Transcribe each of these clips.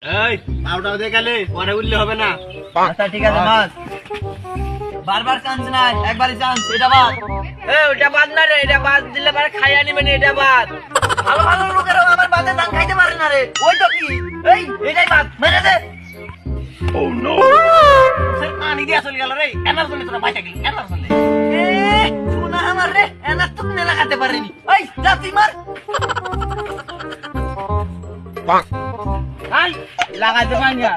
এই পাউডার দেখালে পরে উঠলে হবে না। আচ্ছা ঠিক আছে বাদ। বারবার চান্স নাই, একবারই চান্স। এটা বাদ। ওটা বাদ না রে, এটা বাদ দিলে পরে খাইয়া নিবে না, এটা বাদ। ভালো ভালো লোকেরাও আমার বাদে ধান খাইতে পারে না রে। ওই তো কি, এই এটাই বাদ, মেরে দে। স্যার পানি দিয়া চলে গেল রে, এনার জন্য তোরা বাইটা গেলি, এনার জন্য। শোনা আমার রে, এনার তো নেলা খাতে পারেনি। এই যা তুই মার। আই লাগাইতে পারি না।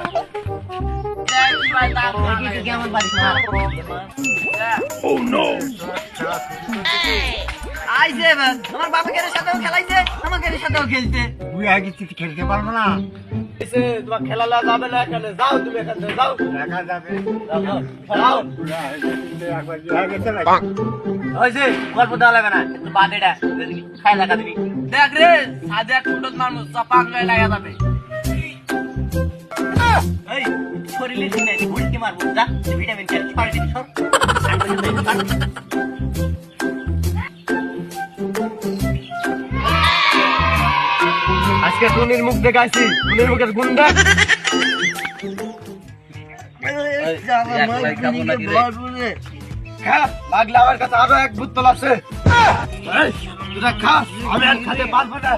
কেমন বাড়ি মার। আইছে এবার, আমার বাপের সাথেও খেলাইছে, আমাদের সাথেও খেলছে। তুই আগে কিছু খেলতে পারবো না। তোমার খেলা যাবে না, এখানে যাও, তুমি এখান থেকে যাও। দেখা যাবে। যাও। হয়েছে, গল্প দেওয়া লাগবে না। একটু বাদ এটা, খাই লাগা দিবি। দেখ রে, সাদে এক ফুটত মানুষ চাপাক লাগা যাবে। এই শরীরে দিনে উল্টি মারবো, যা ভিটামিন খেয়ে পারে দিবি সব। আজকে টুনির মুখ দেখাইছি, টুনির মুখের গুন্ডা। খা, লাগলে আমার কাছে আরো এক ভূত আছে। তুই খা, আমি আর খাতে পারবো না।